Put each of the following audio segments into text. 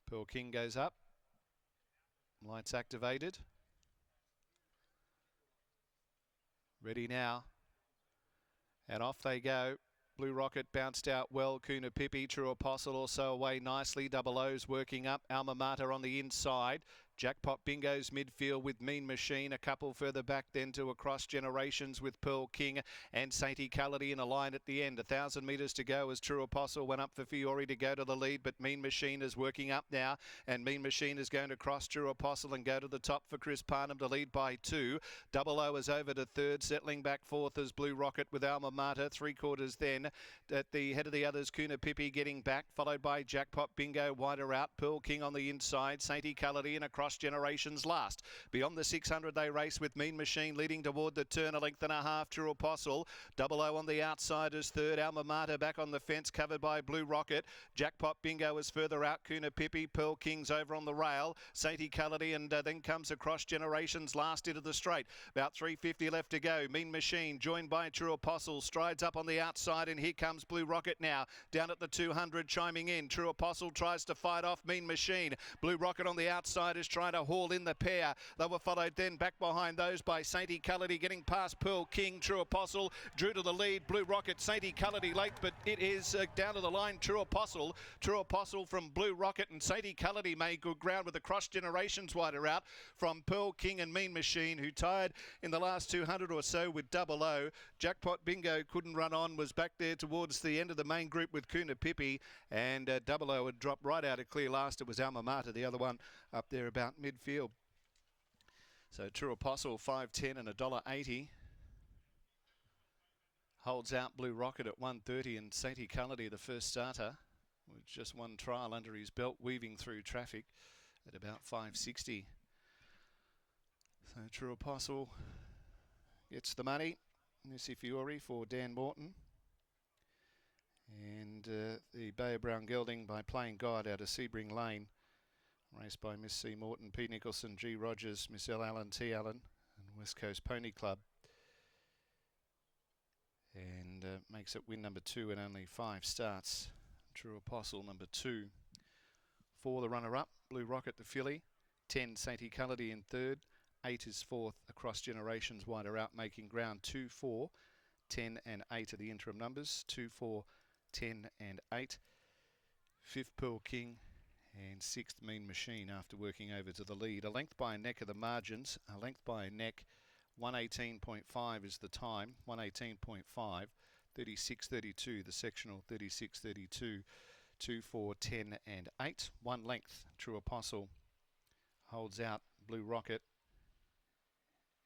Pearl King goes up. Lights activated. Ready now. And off they go. Blue Rocket bounced out well. Kuna Pippi, True Apostle also away nicely. Double O's working up. Alma Mater on the inside. Jackpot Bingo's midfield with Mean Machine. A couple further back then to Across Generations with Pearl King and Saint Equality in a line at the end. 1,000 metres to go as True Apostle went up for Fiore to go to the lead, but Mean Machine is working up now, and Mean Machine is going to cross True Apostle and go to the top for Chris Parnham to lead by 2. Double O is over to third, settling back fourth as Blue Rocket with Alma Mater. 3/4 then. At the head of the others, Kuna Pippi getting back, followed by Jackpot Bingo wider out. Pearl King on the inside. Saint Equality and Across Generations last. Beyond the 600 they race with Mean Machine leading toward the turn, a length and a half. True Apostle. Double O on the outside as third. Alma Mater back on the fence, covered by Blue Rocket. Jackpot Bingo is further out. Kuna Pippi. Pearl King's over on the rail. Saint Equality and then comes Across Generations last into the straight. About 350 left to go. Mean Machine joined by True Apostle. Strides up on the outside, and here comes Blue Rocket now. Down at the 200 chiming in. True Apostle tries to fight off Mean Machine. Blue Rocket on the outside is trying to haul in the pair. They were followed then back behind those by Saint Equality getting past Pearl King. True Apostle drew to the lead. Blue Rocket, Saint Equality late, but it is down to the line. True Apostle. True Apostle from Blue Rocket, and Saint Equality made good ground with Across Generations wider out from Pearl King and Mean Machine, who tied in the last 200 or so with Double O. Jackpot Bingo couldn't run on, was back there towards the end of the main group with Kuna Pippi, and Double O had dropped right out of clear last. It was Alma Mater, the other one up there about midfield. So True Apostle 5.10 and $1.80. Holds out Blue Rocket at 1.30, and Saint Equality, the first starter, with just one trial under his belt, weaving through traffic at about 5.60. So True Apostle gets the money. Missy Fiore for Dan Morton. And the Bay of Brown Gelding by Playing God out of Sebring Lane. Raced by Miss C. Morton, P. Nicholson, G. Rogers, Miss L. Allen, T. Allen, and West Coast Pony Club. And makes it win number 2 in only 5 starts. True Apostle number 2. 4 the runner-up, Blue Rocket the filly. 10 Saint Equality in third. 8 is fourth, Across Generations wider out, making ground. 2, 4, 10 and 8 are the interim numbers. 2, 4, 10 and 8. 5th Pearl King and 6th Mean Machine after working over to the lead. A length by a neck of the margins. A length by a neck. 118.5 is the time. 118.5. 36.32 the sectional. 36.32. 2, 4, 10 and 8. 1 length. True Apostle holds out Blue Rocket.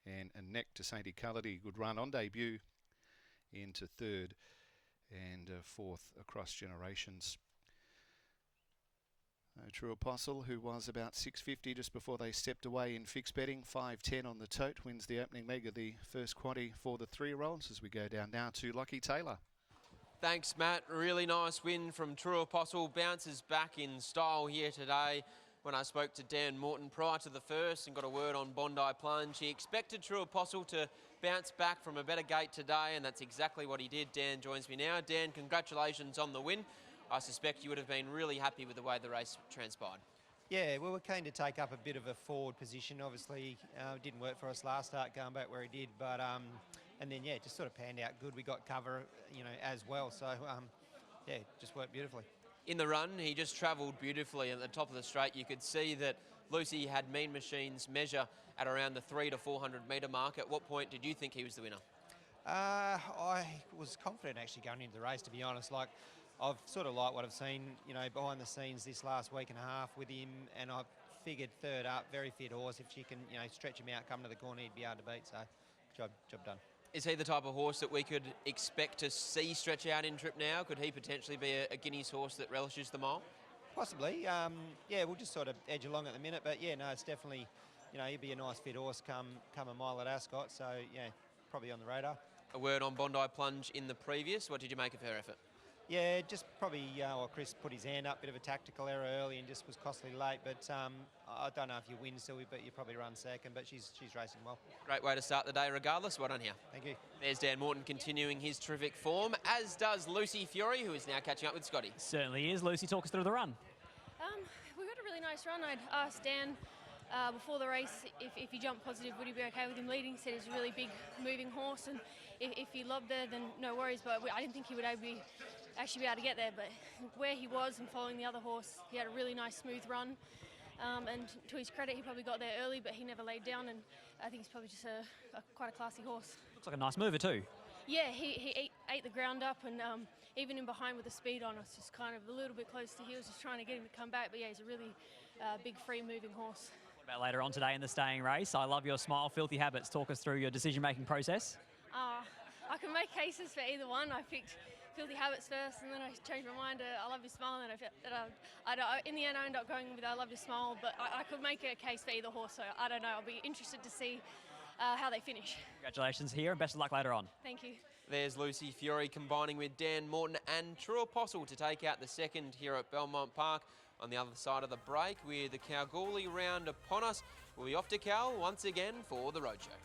And a neck to Saint Equality. Good run on debut into third. And fourth Across Generations. True Apostle, who was about 650 just before they stepped away in fixed betting, 5.10 on the tote, wins the opening leg of the first quaddie for the 3-year-olds as we go down now to Lockie Taylor. Thanks, Matt. Really nice win from True Apostle. Bounces back in style here today. When I spoke to Dan Morton prior to the first and got a word on Bondi Plunge, he expected True Apostle to bounce back from a better gate today, and that's exactly what he did. Dan joins me now. Dan, congratulations on the win. I suspect you would have been really happy with the way the race transpired. Yeah, well, we're keen to take up a bit of a forward position. Obviously, it didn't work for us last start, going back where he did, but and then, yeah, it just sort of panned out good. We got cover, you know, as well, so, yeah, just worked beautifully. In the run, he just travelled beautifully. At the top of the straight, you could see that Lucy had Mean Machines measure at around the 300 to 400 metre mark. At what point did you think he was the winner? I was confident actually going into the race, to be honest. Like, I've sort of liked what I've seen, you know, behind the scenes this last week and a half with him, and I've figured third up, very fit horse. If she can, you know, stretch him out, come to the corner, he'd be able to beat. So, job done. Is he the type of horse that we could expect to see stretch out in trip now? Could he potentially be a Guineas horse that relishes the mile? Possibly. Yeah, we'll just sort of edge along at the minute. But, yeah, no, it's definitely, you know, he'd be a nice fit horse come a mile at Ascot. So, yeah, probably on the radar. A word on Bondi Plunge in the previous. What did you make of her effort? Yeah, just probably, well, Chris put his hand up, bit of a tactical error early and just was costly late. But I don't know if you win, Sylvie, but you probably run second. But she's racing well. Great way to start the day regardless. Well done here. Thank you. There's Dan Morton continuing his terrific form, as does Lucy Fiore, who is now catching up with Scotty. Certainly is. Lucy, talk us through the run. we got a really nice run. I'd asked Dan before the race if he jumped positive, would he be okay with him leading? He said he's a really big moving horse, and if he lobbed there, then no worries. But I didn't think he would actually be able to get there. But where he was and following the other horse, he had a really nice smooth run. And to his credit, he probably got there early, but he never laid down, and I think he's probably just quite a classy horse. Looks like a nice mover too. Yeah, he ate the ground up, and even in behind with the speed on, it's just kind of a little bit close to heels, just trying to get him to come back. But yeah, he's a really big, free-moving horse. What about later on today in the staying race? I love your smile, filthy habits. Talk us through your decision-making process. I can make cases for either one. I picked Filthy Habits first, and then I changed my mind to I Love Your Smile, and in the end I ended up going with I Love Your Smile, but I could make a case for either horse, so I don't know. I'll be interested to see how they finish. Congratulations here, and best of luck later on. Thank you. There's Lucy Fury combining with Dan Morton and True Apostle to take out the second here at Belmont Park. On the other side of the break, with the Kalgoorlie round upon us, we'll be off to Cal once again for the Roadshow.